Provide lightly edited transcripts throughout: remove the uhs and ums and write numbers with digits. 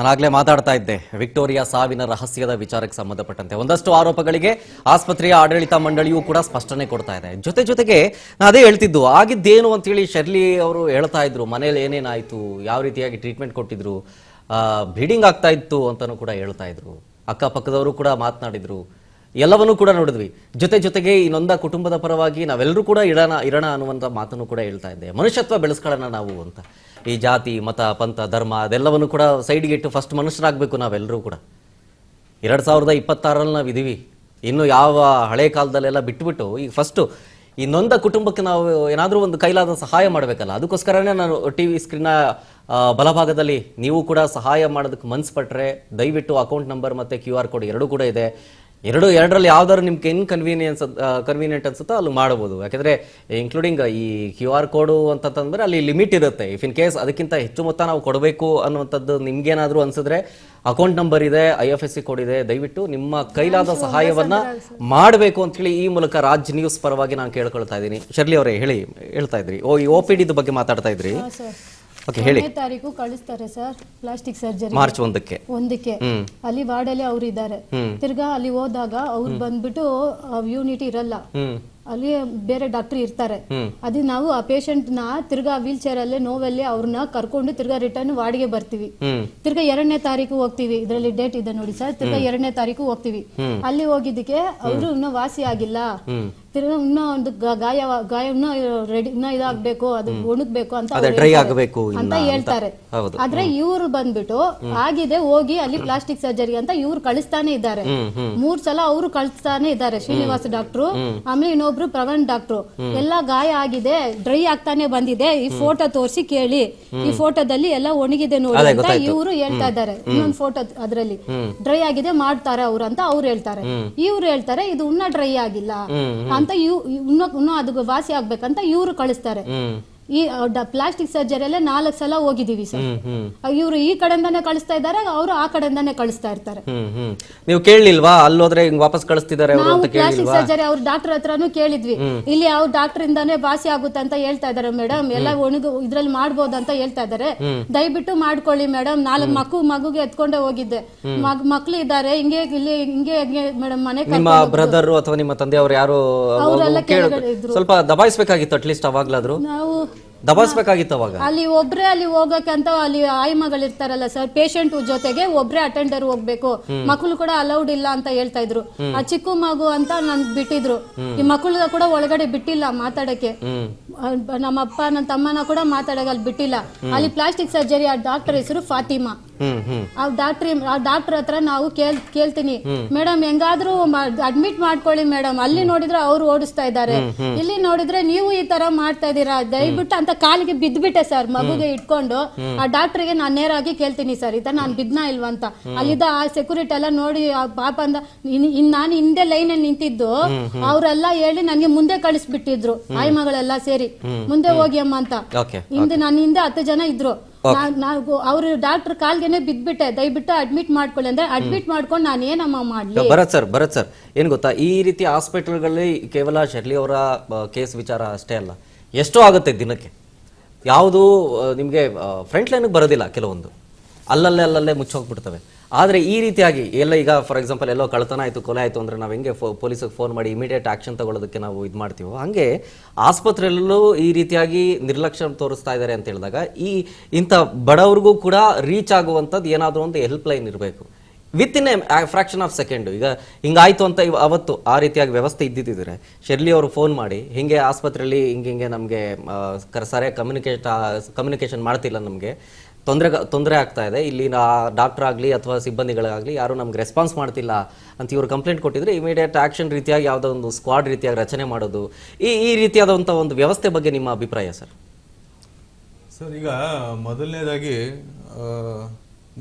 ನಾನಾಗಲೇ ಮಾತಾಡ್ತಾ ಇದ್ದೆ ವಿಕ್ಟೋರಿಯಾ ಸಾವಿನ ರಹಸ್ಯದ ವಿಚಾರಕ್ಕೆ ಸಂಬಂಧಪಟ್ಟಂತೆ ಒಂದಷ್ಟು ಆರೋಪಗಳಿಗೆ ಆಸ್ಪತ್ರೆಯ ಆಡಳಿತ ಮಂಡಳಿಯೂ ಕೂಡ ಸ್ಪಷ್ಟನೆ ಕೊಡ್ತಾ ಇದೆ. ಜೊತೆಗೆ ನಾನು ಅದೇ ಹೇಳ್ತಿದ್ದು ಆಗಿದ್ದೇನು ಅಂತೇಳಿ ಶರ್ಲಿ ಅವರು ಹೇಳ್ತಾ ಇದ್ರು. ಮನೇಲಿ ಏನೇನಾಯ್ತು, ಯಾವ ರೀತಿಯಾಗಿ ಟ್ರೀಟ್ಮೆಂಟ್ ಕೊಟ್ಟಿದ್ರು, ಬ್ಲೀಡಿಂಗ್ ಆಗ್ತಾ ಇತ್ತು ಅಂತಾನೂ ಕೂಡ ಹೇಳ್ತಾ ಇದ್ರು. ಅಕ್ಕಪಕ್ಕದವರು ಕೂಡ ಮಾತನಾಡಿದ್ರು. ಎಲ್ಲವನ್ನೂ ಕೂಡ ನೋಡಿದ್ವಿ. ಜೊತೆಗೆ ಇನ್ನೊಂದ ಕುಟುಂಬದ ಪರವಾಗಿ ನಾವೆಲ್ಲರೂ ಕೂಡ ಇರೋಣ ಅನ್ನುವಂಥ ಮಾತನ್ನು ಕೂಡ ಹೇಳ್ತಾ ಇದ್ದೆ. ಮನುಷ್ಯತ್ವ ಬೆಳೆಸ್ಕೊಳ್ಳೋಣ ನಾವು ಅಂತ. ಈ ಜಾತಿ ಮತ ಪಂಥ ಧರ್ಮ ಅದೆಲ್ಲವನ್ನು ಕೂಡ ಸೈಡ್ಗೆ ಇಟ್ಟು ಫಸ್ಟ್ ಮನುಷ್ಯರಾಗಬೇಕು ನಾವೆಲ್ಲರೂ ಕೂಡ. 2026ರಲ್ಲಿ ನಾವು ಇದೀವಿ. ಇನ್ನು ಯಾವ ಹಳೆ ಕಾಲದಲ್ಲೆಲ್ಲ ಬಿಟ್ಬಿಟ್ಟು ಈಗ ಫಸ್ಟು ಇನ್ನೊಂದ ಕುಟುಂಬಕ್ಕೆ ನಾವು ಏನಾದರೂ ಒಂದು ಕೈಲಾದ ಸಹಾಯ ಮಾಡಬೇಕಲ್ಲ. ಅದಕ್ಕೋಸ್ಕರನೇ ನಾನು ಟಿವಿ ಸ್ಕ್ರೀನ್ನ ಬಲಭಾಗದಲ್ಲಿ ನೀವು ಕೂಡ ಸಹಾಯ ಮಾಡೋದಕ್ಕೆ ಮನ್ಸು ಪಟ್ಟರೆ ದಯವಿಟ್ಟು ಅಕೌಂಟ್ ನಂಬರ್ ಮತ್ತು QR ಕೋಡ್ ಎರಡೂ ಕೂಡ ಇದೆ. ಎರಡರಲ್ಲಿ ಯಾವ್ದಾದ್ರು ನಿಮ್ಗೆ ಕನ್ವೀನಿಯಂಟ್ ಅನ್ಸುತ್ತೋ ಅಲ್ಲಿ ಮಾಡ್ಬೋದು. ಯಾಕೆಂದರೆ ಇನ್ಕ್ಲೂಡಿಂಗ್ ಈ QR ಕೋಡು ಅಂತಂದ್ರೆ ಅಲ್ಲಿ ಲಿಮಿಟ್ ಇರುತ್ತೆ. ಇಫ್ ಇನ್ ಕೇಸ್ ಅದಕ್ಕಿಂತ ಹೆಚ್ಚು ಮೊತ್ತ ನಾವು ಕೊಡಬೇಕು ಅನ್ನುವಂಥದ್ದು ನಿಮ್ಗೇನಾದರೂ ಅನ್ಸಿದ್ರೆ ಅಕೌಂಟ್ ನಂಬರ್ ಇದೆ, IFSC ಕೋಡ್ ಇದೆ. ದಯವಿಟ್ಟು ನಿಮ್ಮ ಕೈಲಾದ ಸಹಾಯವನ್ನ ಮಾಡಬೇಕು ಅಂತೇಳಿ ಈ ಮೂಲಕ ರಾಜ್ ನ್ಯೂಸ್ ಪರವಾಗಿ ನಾನು ಕೇಳ್ಕೊಳ್ತಾ ಇದ್ದೀನಿ. ಶರ್ಲಿ ಅವರೇ ಹೇಳ್ತಾ ಇದ್ರಿ, ಈ OPD ಬಗ್ಗೆ ಮಾತಾಡ್ತಾ ಇದ್ರಿ. ಓಕೆ, ಹೇಳಿ. ತಾರೀಕು ಕಳಿಸ್ತಾರೆ ಸರ್ ಪ್ಲಾಸ್ಟಿಕ್ ಸರ್ಜರಿ ಮಾರ್ಚ್ 1ಕ್ಕೆ ಅಲ್ಲಿ ವಾರ್ಡಲ್ಲಿ ಅವ್ರು ಇದ್ದಾರೆ. ತಿರ್ಗಾ ಅಲ್ಲಿ ಹೋದಾಗ ಅವ್ರು ಬಂದ್ಬಿಟ್ಟು ಯೂನಿಟ್ ಇರಲ್ಲ, ಅಲ್ಲಿ ಬೇರೆ ಡಾಕ್ಟರ್ ಇರ್ತಾರೆ. ಅದು ನಾವು ಆ ಪೇಷಂಟ್ ನ ತಿರ್ಗಾ ವೀಲ್ ಚೇರ್ ಅಲ್ಲೇ ನೋವಲ್ಲಿ ಅವ್ರನ್ನ ಕರ್ಕೊಂಡು ತಿರ್ಗಾ ರಿಟರ್ನ್ ವಾರ್ಡ್ಗೆ ಬರ್ತೀವಿ. ತಿರ್ಗಾ 2ನೇ ತಾರೀಕು ಹೋಗ್ತೀವಿ. ಇದರಲ್ಲಿ ಡೇಟ್ ಇದೆ ನೋಡಿ ಸರ್. ತಿರ್ಗಾ 2ನೇ ತಾರೀಕು ಹೋಗ್ತೀವಿ. ಅಲ್ಲಿ ಹೋಗಿದ್ದಕ್ಕೆ ಅವರು ಇನ್ನೂ ವಾಸಿ ಆಗಿಲ್ಲ, ತಿರ್ಗಾ ಇನ್ನೂ ಒಂದು ಗಾಯ ಇನ್ನೂ ರೆಡಿ ಇನ್ನೂ ಇದಾಗಬೇಕು, ಅದು ಒಣಗ್ಬೇಕು ಅಂತ ಹೇಳ್ತಾರೆ. ಆದ್ರೆ ಇವ್ರು ಬಂದ್ಬಿಟ್ಟು ಆಗಿದೆ ಹೋಗಿ ಅಲ್ಲಿ ಪ್ಲಾಸ್ಟಿಕ್ ಸರ್ಜರಿ ಅಂತ ಇವ್ರು ಕಳಿಸ್ತಾನೆ ಇದ್ದಾರೆ. 3 ಸಲ ಅವರು ಕಳಿಸ್ತಾನೆ ಇದ್ದಾರೆ. ಶ್ರೀನಿವಾಸ್ ಡಾಕ್ಟ್ರು, ಆಮೇಲೆ ಇನ್ನೊಬ್ರು ಪ್ರವೀಣ್ ಡಾಕ್ಟ್ರು. ಎಲ್ಲಾ ಗಾಯ ಆಗಿದೆ, ಡ್ರೈ ಆಗ್ತಾನೆ ಬಂದಿದೆ, ಈ ಫೋಟೋ ತೋರಿಸಿ ಕೇಳಿ, ಈ ಫೋಟೋದಲ್ಲಿ ಎಲ್ಲ ಒಣಗಿದೆ ನೋಡಿ ಅಂತ ಇವರು ಹೇಳ್ತಾ ಇದ್ದಾರೆ. ಇನ್ನೊಂದು ಫೋಟೋ ಅದ್ರಲ್ಲಿ ಡ್ರೈ ಆಗಿದೆ ಮಾಡ್ತಾರೆ ಅವ್ರು ಅಂತ ಅವ್ರು ಹೇಳ್ತಾರೆ. ಇವ್ರು ಹೇಳ್ತಾರೆ ಇದು ಇನ್ನೂ ಡ್ರೈ ಆಗಿಲ್ಲ ಅಂತ, ಇನ್ನೂ ಅದು ವಾಸಿ ಆಗ್ಬೇಕಂತ ಇವ್ರು ಕಳಿಸ್ತಾರೆ. ಈ ಪ್ಲಾಸ್ಟಿಕ್ ಸರ್ಜರಿ ಎಲ್ಲ 4 ಸಲ ಹೋಗಿದೀವಿ ಸರ್. ಇವರು ಈ ಕಡೆಯಿಂದಾನೆ ಕಳಿಸ್ತಾ ಇದ್ದಾರೆ, ಅವರು ಆ ಕಡೆಯಿಂದಾನೆ ಕಳಿಸ್ತಾ ಇರ್ತಾರೆ. ನೀವು ಕೇಳಲಿಲ್ವಾ ಅಲ್ಲೋದ್ರೆ ವಾಪಸ್ ಕಳಿಸ್ತಿದ್ದಾರೆ? ನಾವು ಪ್ಲಾಸ್ಟಿಕ್ ಸರ್ಜರಿ ಅವ್ರ ಡಾಕ್ಟರ್ ಹತ್ರನೂ ಕೇಳಿದ್ವಿ. ಇಲ್ಲಿ ಅವ್ರ ಡಾಕ್ಟರ್ ಇಂದಾನೆ ವಾಸಿ ಆಗುತ್ತೆ ಅಂತ ಹೇಳ್ತಾ ಇದಾರೆ ಮೇಡಮ್, ಎಲ್ಲ ಒಣಗು ಇದ್ರಲ್ಲಿ ಮಾಡ್ಬೋದು ಅಂತ ಹೇಳ್ತಾ ಇದಾರೆ. ದಯವಿಟ್ಟು ಮಾಡ್ಕೊಳ್ಳಿ ಮೇಡಮ್. 4 ಮಗುಗೆ ಎತ್ಕೊಂಡೆ ಹೋಗಿದ್ದೆ, ಮಕ್ಳು ಇದ್ದಾರೆ, ಹಿಂಗೆ ಮೇಡಮ್ ಮನೆ ಬ್ರದರ್ ಅಥವಾ ನಿಮ್ಮ ತಂದೆ ಅವ್ರು ಯಾರು ಸ್ವಲ್ಪ ದಬಾಯಿಸ್ಬೇಕಾಗಿತ್ತು, ಅಟ್ಲೀಸ್ಟ್ ಅವಾಗ್ಲಾದ್ರು ನಾವು ದಬಾಯಿಸ್ಬೇಕಾಗಿತ್ತು ಅವಾಗ. ಅಲ್ಲಿ ಒಬ್ರೆ ಅಲ್ಲಿ ಹೋಗಕ್ಕೆ ಅಂತ ಅಲ್ಲಿ ಆಯ್ಮಗಳಿರ್ತಾರಲ್ಲ ಸರ್, ಪೇಷಂಟ್ ಜೊತೆಗೆ ಒಬ್ರೆ ಅಟೆಂಡರ್ ಹೋಗ್ಬೇಕು, ಮಕ್ಕಳು ಕೂಡ ಅಲೌಡ್ ಇಲ್ಲ ಅಂತ ಹೇಳ್ತಾ ಇದ್ರು. ಆ ಚಿಕ್ಕ ಮಗು ಅಂತ ನನ್ ಬಿಟ್ಟಿದ್ರು. ಈ ಮಕ್ಕಳು ಕೂಡ ಒಳಗಡೆ ಬಿಟ್ಟಿಲ್ಲ ಮಾತಾಡಕ್ಕೆ. ನಮ್ಮ ಅಪ್ಪ ನನ್ನ ತಮ್ಮನ ಕೂಡ ಮಾತಾಡಕ್ಕೆ ಅಲ್ಲಿ ಬಿಟ್ಟಿಲ್ಲ. ಅಲ್ಲಿ ಪ್ಲಾಸ್ಟಿಕ್ ಸರ್ಜರಿ ಆ ಡಾಕ್ಟರ್ ಹೆಸರು ಫಾತಿಮಾ. ಆ ಡಾಕ್ಟರ್ ಹತ್ರ ನಾವು ಕೇಳ್ತೀನಿ, ಮೇಡಮ್ ಹೆಂಗಾದ್ರೂ ಅಡ್ಮಿಟ್ ಮಾಡ್ಕೊಳ್ಳಿ ಮೇಡಮ್. ಅಲ್ಲಿ ನೋಡಿದ್ರೆ ಅವ್ರು ಓಡಿಸ್ತಾ ಇದ್ದಾರೆ, ಇಲ್ಲಿ ನೋಡಿದ್ರೆ ನೀವು ಈ ತರ ಮಾಡ್ತಾ ಇದೀರಾ, ದಯವಿಟ್ಟು ಅಂತ ಕಾಲಿಗೆ ಬಿದ್ಬಿಟ್ಟೆ ಸರ್ ಮಗುಗೆ ಇಟ್ಕೊಂಡು. ಆ ಡಾಕ್ಟರ್ಗೆ ನಾನು ನೇರಾಗಿ ಕೇಳ್ತೀನಿ ಸರ್, ಈ ತರ ನಾನು ಬಿದ್ನಾ ಇಲ್ವಾ ಅಂತ. ಅಲ್ಲಿದ್ದ ಆ ಸೆಕ್ಯೂರಿಟಿ ಎಲ್ಲ ನೋಡಿ ಪಾಪ ಅಂದ, ನಾನು ಹಿಂದೆ ಲೈನ್ ಅಲ್ಲಿ ನಿಂತಿದ್ದು ಅವರೆಲ್ಲ ಹೇಳಿ ನನ್ಗೆ ಮುಂದೆ ಕಳಿಸ್ಬಿಟ್ಟಿದ್ರು. ಆಯ್ಮಗಳೆಲ್ಲ ಸೇರಿ ಮುಂದೆ ಹೋಗಿ ಅಮ್ಮ ಅಂತ. ಹಿಂದೆ ನನ್ನ ಹಿಂದೆ 10 ಜನ ಇದ್ರು. ಅವ್ರು ಡಾಕ್ಟರ್ ಕಾಲ್ಗೆನೆ ಬಿದ್ಬಿಟ್ಟೆ, ದಯವಿಟ್ಟು ಅಡ್ಮಿಟ್ ಮಾಡ್ಕೊಳ್ಳಿ ಅಂದ್ರೆ ಅಡ್ಮಿಟ್ ಮಾಡ್ಕೊಂಡು ನಾನು ಏನಮ್ಮ ಮಾಡ್ಲಿ. ಭರತ್ ಸರ್ ಏನ್ ಗೊತ್ತಾ, ಈ ರೀತಿ ಹಾಸ್ಪಿಟಲ್ಗಳಲ್ಲಿ ಕೇವಲ ಶರ್ಲಿ ಅವರ ಕೇಸ್ ವಿಚಾರ ಅಷ್ಟೇ ಅಲ್ಲ, ಎಷ್ಟೋ ಆಗುತ್ತೆ ದಿನಕ್ಕೆ. ಯಾವುದು ನಿಮಗೆ ಫ್ರಂಟ್ ಲೈನ್ಗೆ ಬರೋದಿಲ್ಲ, ಕೆಲವೊಂದು ಅಲ್ಲಲ್ಲೇ ಮುಚ್ಚೋಗ್ಬಿಡ್ತವೆ. ಆದರೆ ಈ ರೀತಿಯಾಗಿ ಎಲ್ಲ ಈಗ ಫಾರ್ ಎಕ್ಸಾಂಪಲ್ ಎಲ್ಲೋ ಕಳ್ತನ ಆಯಿತು, ಕೊಲೆ ಆಯಿತು ಅಂದರೆ ನಾವು ಹೆಂಗೆ ಪೊಲೀಸಿಗೆ ಫೋನ್ ಮಾಡಿ ಇಮಿಡಿಯೇಟ್ ಆ್ಯಕ್ಷನ್ ತಗೊಳ್ಳೋದಕ್ಕೆ ನಾವು ಇದು ಮಾಡ್ತೀವೋ, ಹಾಗೆ ಆಸ್ಪತ್ರೆಯಲ್ಲೂ ಈ ರೀತಿಯಾಗಿ ನಿರ್ಲಕ್ಷ್ಯ ತೋರಿಸ್ತಾ ಇದ್ದಾರೆ ಅಂತ ಹೇಳಿದಾಗ ಇಂಥ ಬಡವ್ರಿಗೂ ಕೂಡ ರೀಚ್ ಆಗುವಂಥದ್ದು ಏನಾದರೂ ಒಂದು ಹೆಲ್ಪ್ ಲೈನ್ ಇರಬೇಕು. With in a fraction of second. ಈಗ ಹಿಂಗಾಯ್ತು ಅಂತ ಅವತ್ತು ಆ ರೀತಿಯಾಗಿ ವ್ಯವಸ್ಥೆ ಇದ್ದಿದ್ದರೆ ಶರ್ಲಿ ಅವರು ಫೋನ್ ಮಾಡಿ ಹಿಂಗೆ ಆಸ್ಪತ್ರೆಯಲ್ಲಿ ಹಿಂಗೆ ನಮಗೆ ಸರಿಯಾಗಿ ಕಮ್ಯುನಿಕೇಷನ್ ಮಾಡ್ತಿಲ್ಲ, ನಮಗೆ ತೊಂದರೆ ಆಗ್ತಾ ಇದೆ, ಇಲ್ಲಿ ಡಾಕ್ಟರ್ ಆಗಲಿ ಅಥವಾ ಸಿಬ್ಬಂದಿಗಳಾಗಲಿ ಯಾರು ನಮ್ಗೆ ರೆಸ್ಪಾನ್ಸ್ ಮಾಡ್ತಿಲ್ಲ ಅಂತ ಇವರು ಕಂಪ್ಲೇಂಟ್ ಕೊಟ್ಟಿದ್ರೆ ಇಮಿಡಿಯೇಟ್ ಆಕ್ಷನ್ ರೀತಿಯಾಗಿ ಯಾವುದೋ ಒಂದು ಸ್ಕ್ವಾಡ್ ರೀತಿಯಾಗಿ ರಚನೆ ಮಾಡೋದು, ಈ ರೀತಿಯಾದಂಥ ಒಂದು ವ್ಯವಸ್ಥೆ ಬಗ್ಗೆ ನಿಮ್ಮ ಅಭಿಪ್ರಾಯ ಸರ್? ಸರ್, ಈಗ ಮೊದಲನೇದಾಗಿ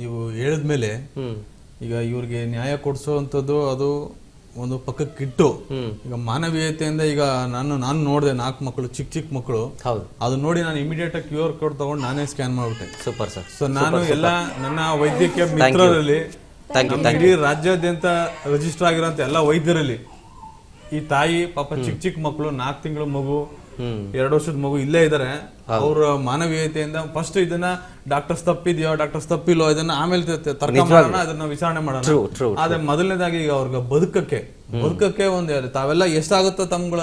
ನೀವು ಹೇಳಿದ್ಮೇಲೆ ಈಗ ಇವ್ರಿಗೆ ನ್ಯಾಯ ಕೊಡಿಸೋವಂಥದ್ದು ಅದು ಒಂದು ಪಕ್ಕಕ್ಕಿಟ್ಟು, ಈಗ ಮಾನವೀಯತೆಯಿಂದ ಈಗ ನಾನು ನೋಡಿದೆ 4 ಮಕ್ಕಳು, ಚಿಕ್ಕ ಮಕ್ಕಳು, ಅದು ನೋಡಿ ನಾನು ಇಮಿಡಿಯೇಟ್ ಆಗಿ QR ಕೋಡ್ ತಗೊಂಡು ನಾನೇ ಸ್ಕ್ಯಾನ್ ಮಾಡ್ಬಿಟ್ಟೆ. Super sir. ಸೊ ನಾನು ಎಲ್ಲ ನನ್ನ ವೈದ್ಯಕೀಯ ಮಿತ್ರರಲ್ಲಿ ಇಡೀ ರಾಜ್ಯಾದ್ಯಂತ ರಿಜಿಸ್ಟರ್ ಆಗಿರೋಂಥ ಎಲ್ಲ ವೈದ್ಯರಲ್ಲಿ ಈ ತಾಯಿ ಪಾಪ ಚಿಕ್ಕ ಮಕ್ಕಳು, 4 ತಿಂಗಳ ಮಗು, 2 ವರ್ಷದ ಮಗು ಇಲ್ಲೇ ಇದಾರೆ. ಅವ್ರ ಮಾನವೀಯತೆಯಿಂದ ಫಸ್ಟ್ ಇದನ್ನ ಡಾಕ್ಟರ್ಸ್ ತಪ್ಪಿದ್ಯೋ ಡಾಕ್ಟರ್ಸ್ ತಪ್ಪಿಲ್ಲೋ ಇದನ್ನ ಆಮೇಲೆ ತರ್ಕ ಮಾಡೋಣ, ಅದನ್ನ ವಿಚಾರಣೆ ಮಾಡೋಣ. ಆದ್ರೆ ಮೊದಲನೇದಾಗಿ ಈಗ ಅವ್ರಿಗೆ ಬದುಕಕ್ಕೆ ಒಂದು ತಾವೆಲ್ಲ ಎಷ್ಟಾಗುತ್ತೋ ತಮ್ಗಳ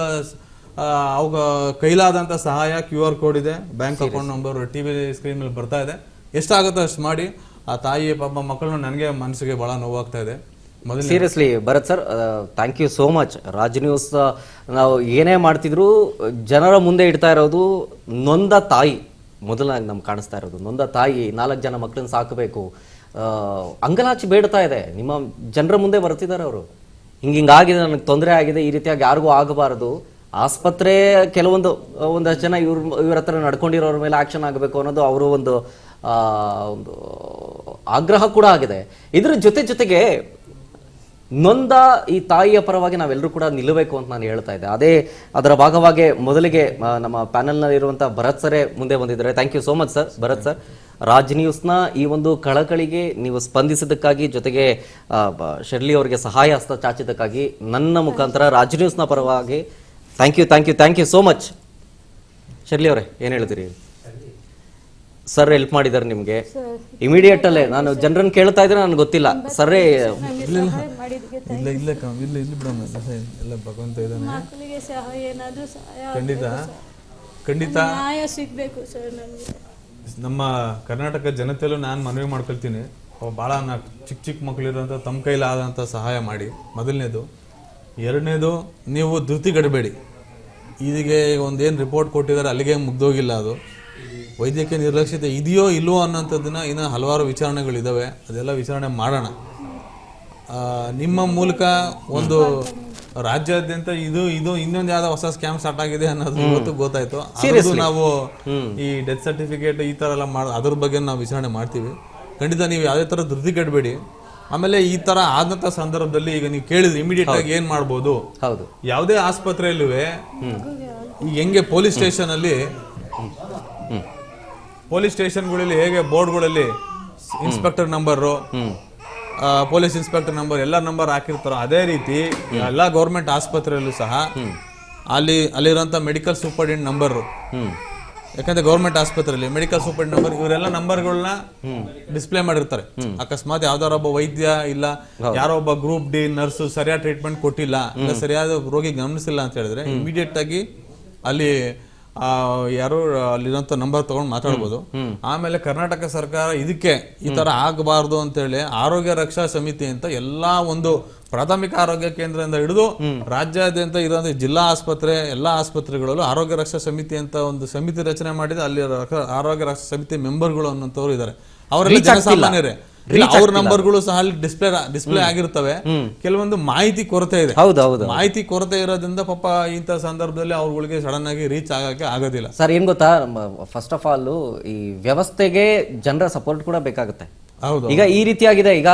ಅವಾಗ ಕೈಲಾದಂತ ಸಹಾಯ QR ಕೋಡ್ ಇದೆ, bank account number TV screen ಮೇಲೆ ಬರ್ತಾ ಇದೆ, ಎಷ್ಟಾಗುತ್ತೋ ಅಷ್ಟು ಮಾಡಿ. ಆ ತಾಯಿ ಪಾಪ ಮಕ್ಕಳನ್ನ ನನಗೆ ಮನಸ್ಸಿಗೆ ಬಹಳ ನೋವಾಗ್ತಾ ಇದೆ. Seriously Bharat sir, thank you so much. Raj news ನಾವು ಏನೇ ಮಾಡ್ತಿದ್ರು ಜನರ ಮುಂದೆ ಇಡ್ತಾ ಇರೋದು ನೊಂದ ತಾಯಿ, ಮೊದಲಾಗಿ ನಮ್ಗೆ ಕಾಣಿಸ್ತಾ ಇರೋದು ನೊಂದ ತಾಯಿ 4 ಜನ ಮಕ್ಕಳನ್ನ ಸಾಕಬೇಕು, ಅಂಗಲಾಚಿ ಬೇಡ್ತಾ ಇದೆ. ನಿಮ್ಮ ಜನರ ಮುಂದೆ ಬರ್ತಿದ್ದಾರೆ ಅವರು, ಹಿಂಗಾಗಿದೆ, ನನಗೆ ತೊಂದರೆ ಆಗಿದೆ, ಈ ರೀತಿಯಾಗಿ ಯಾರಿಗೂ ಆಗಬಾರದು. ಆಸ್ಪತ್ರೆ ಒಂದಷ್ಟು ಜನ ಇವ್ರ ಹತ್ರ ನಡ್ಕೊಂಡಿರೋರ ಮೇಲೆ ಆಕ್ಷನ್ ಆಗಬೇಕು ಅನ್ನೋದು ಅವರು ಒಂದು ಆಗ್ರಹ ಕೂಡ ಆಗಿದೆ. ಇದ್ರ ಜೊತೆಗೆ ನೊಂದ ಈ ತಾಯಿಯ ಪರವಾಗಿ ನಾವೆಲ್ಲರೂ ಕೂಡ ನಿಲ್ಲಬೇಕು ಅಂತ ನಾನು ಹೇಳ್ತಾ ಇದ್ದೆ. ಅದರ ಭಾಗವಾಗಿ ಮೊದಲಿಗೆ ನಮ್ಮ ಪ್ಯಾನೆಲ್ನಲ್ಲಿರುವಂಥ ಭರತ್ ಸರೇ ಮುಂದೆ ಬಂದಿದ್ದಾರೆ. Thank you so much sir. Bharat sir, Raj ನ್ಯೂಸ್ನ ಈ ಒಂದು ಕಳಕಳಿಗೆ ನೀವು ಸ್ಪಂದಿಸಿದ್ದಕ್ಕಾಗಿ, ಜೊತೆಗೆ ಶರ್ಲಿ ಅವರಿಗೆ ಸಹಾಯ ಹಸ್ತ ಚಾಚಿದ್ದಕ್ಕಾಗಿ ನನ್ನ ಮುಖಾಂತರ ರಾಜ್ ನ್ಯೂಸ್ನ ಪರವಾಗಿ thank you so much. Shirley ಅವರೇ, ಏನು ಹೇಳ್ತೀರಿ? ಸರ್ ಹೆಲ್ಪ್ ಮಾಡಿದ್ದಾರೆ ನಿಮಗೆ ಇಮಿಡಿಯೇಟ್ ಅಲ್ಲೇ. ನಾನು ಜನರನ್ನು ಕೇಳ್ತಾ ಇದ್ರೆ ನನಗೆ ಗೊತ್ತಿಲ್ಲ, ಸರ್ರೇ ಇಲ್ಲ ಬಿಡೋಣ, ಎಲ್ಲ ಭಗವಂತ ಇದ್ದಾನೆ. ಖಂಡಿತ ಸಿಗ್ಬೇಕು ಸರ್ ನನಗೆ. ನಮ್ಮ ಕರ್ನಾಟಕ ಜನತೆಯಲ್ಲೂ ನಾನು ಮನವಿ ಮಾಡ್ಕೊಳ್ತೀನಿ, ಭಾಳ ಚಿಕ್ಕ ಮಕ್ಕಳಿರೋಂಥ ತಮ್ಮ ಕೈಲಾದಂಥ ಸಹಾಯ ಮಾಡಿ. ಮೊದಲನೇದು. ಎರಡನೇದು, ನೀವು ಧೃತಿಗೆಡಬೇಡಿ. ಇದಕ್ಕೆ ಒಂದೇನು ರಿಪೋರ್ಟ್ ಕೊಟ್ಟಿದ್ದಾರೆ ಅಲ್ಲಿಗೆ ಮುಗ್ದೋಗಿಲ್ಲ. ಅದು ವೈದ್ಯಕೀಯ ನಿರ್ಲಕ್ಷ್ಯತೆ ಇದೆಯೋ ಇಲ್ವೋ ಅನ್ನೋಂಥದ್ದನ್ನ ಇನ್ನೂ ಹಲವಾರು ವಿಚಾರಣೆಗಳಿದ್ದಾವೆ, ಅದೆಲ್ಲ ವಿಚಾರಣೆ ಮಾಡೋಣ. ನಿಮ್ಮ ಮೂಲಕ ಒಂದು ರಾಜ್ಯಾದ್ಯಂತ ಇದು ಇನ್ನೊಂದು ಯಾವ್ದೋ ಹೊಸ ಸ್ಕ್ಯಾಮ್ ಸ್ಟಾರ್ಟ್ ಆಗಿದೆ ಅನ್ನೋದು ಇವತ್ತು ಗೊತ್ತಾಯ್ತು. ಅದು ನಾವು ಈ ಡೆತ್ ಸರ್ಟಿಫಿಕೇಟ್ ಈ ತರ ಎಲ್ಲ ಅದ್ರ ಬಗ್ಗೆ ನಾವು ವಿಚಾರಣೆ ಮಾಡ್ತೀವಿ. ಖಂಡಿತ ನೀವು ಯಾವುದೇ ತರ ಧೃತಿಗೆಡಬೇಡಿ. ಆಮೇಲೆ ಈ ತರ ಆದಂತ ಸಂದರ್ಭದಲ್ಲಿ ಈಗ ನೀವು ಕೇಳಿದ್ರೆ ಇಮಿಡಿಯೇಟ್ ಆಗಿ ಏನ್ ಮಾಡ್ಬೋದು, ಯಾವುದೇ ಆಸ್ಪತ್ರೆಯಲ್ಲೂ ಈಗ ಹೆಂಗೆ ಪೊಲೀಸ್ ಸ್ಟೇಷನ್ಗಳಲ್ಲಿ ಹೇಗೆ ಬೋರ್ಡ್ಗಳಲ್ಲಿ inspector number, police inspector number ಎಲ್ಲ ನಂಬರ್ ಹಾಕಿರ್ತಾರೋ, ಅದೇ ರೀತಿ ಎಲ್ಲ ಗೌರ್ಮೆಂಟ್ ಆಸ್ಪತ್ರೆಯಲ್ಲೂ ಸಹ ಅಲ್ಲಿರೋಂಥ ಮೆಡಿಕಲ್ ಸೂಪರ್ಡೆಂಟ್ ನಂಬರ್, ಯಾಕಂದ್ರೆ ಗೌರ್ಮೆಂಟ್ ಆಸ್ಪತ್ರೆಯಲ್ಲಿ ಮೆಡಿಕಲ್ ಸೂಪರ್ಡೆಂಟ್ ನಂಬರ್ ಇವರೆಲ್ಲ ನಂಬರ್ಗಳನ್ನ ಡಿಸ್ಪ್ಲೇ ಮಾಡಿರ್ತಾರೆ. ಅಕಸ್ಮಾತ್ ಯಾವ್ದಾರ ಒಬ್ಬ ವೈದ್ಯ ಇಲ್ಲ ಯಾರೋ ಒಬ್ಬ ಗ್ರೂಪ್ ಡಿ ನರ್ಸ್ ಸರಿಯಾದ ಟ್ರೀಟ್ಮೆಂಟ್ ಕೊಟ್ಟಿಲ್ಲ, ಇಲ್ಲ ಸರಿಯಾದ ರೋಗಿ ಗಮನಿಸಿಲ್ಲ ಅಂತ ಹೇಳಿದ್ರೆ ಇಮಿಡಿಯೇಟ್ ಆಗಿ ಅಲ್ಲಿ ಯಾರು ಅಲ್ಲಿರೋಂಥ ನಂಬರ್ ತಗೊಂಡು ಮಾತಾಡ್ಬೋದು. ಆಮೇಲೆ ಕರ್ನಾಟಕ ಸರ್ಕಾರ ಇದಕ್ಕೆ ಈ ತರ ಆಗಬಾರ್ದು ಅಂತ ಹೇಳಿ ಆರೋಗ್ಯ ರಕ್ಷಾ ಸಮಿತಿ ಅಂತ ಎಲ್ಲಾ ಒಂದು ಪ್ರಾಥಮಿಕ ಆರೋಗ್ಯ ಕೇಂದ್ರದಿಂದ ಹಿಡಿದು ರಾಜ್ಯಾದ್ಯಂತ ಇರುವಂತಹ ಜಿಲ್ಲಾ ಆಸ್ಪತ್ರೆ ಎಲ್ಲಾ ಆಸ್ಪತ್ರೆಗಳಲ್ಲೂ ಆರೋಗ್ಯ ರಕ್ಷಾ ಸಮಿತಿ ಅಂತ ಒಂದು ಸಮಿತಿ ರಚನೆ ಮಾಡಿದ್ರೆ ಅಲ್ಲಿ ಆರೋಗ್ಯ ರಕ್ಷಾ ಸಮಿತಿ ಮೆಂಬರ್ಗಳು ಅನ್ನೋಂಥವ್ರು ಇದ್ದಾರೆ. ಅವರೆಲ್ಲ ಜನಸಾಮಾನ್ಯರೇ, ಅವ್ರ ನಂಬರ್ಗಳು ಸಹ ಅಲ್ಲಿ ಡಿಸ್ಪ್ಲೇ ಆಗಿರ್ತವೆ. ಕೆಲವೊಂದು ಮಾಹಿತಿ ಕೊರತೆ ಇದೆ. ಮಾಹಿತಿ ಕೊರತೆ ಇರೋದ್ರಿಂದ ಪಾಪ ಇಂಥ ಸಂದರ್ಭದಲ್ಲಿ ಅವ್ರಗಳಿಗೆ ಸಡನ್ ಆಗಿ ರೀಚ್ ಆಗಕ್ಕೆ ಆಗೋದಿಲ್ಲ. ಸರ್, ಏನ್ ಗೊತ್ತಾ, ಫಸ್ಟ್ ಆಫ್ ಆಲ್ ಈ ವ್ಯವಸ್ಥೆಗೆ ಜನರ ಸಪೋರ್ಟ್ ಕೂಡ ಬೇಕಾಗುತ್ತೆ. ಈಗ ಈ ರೀತಿಯಾಗಿದೆ. ಈಗ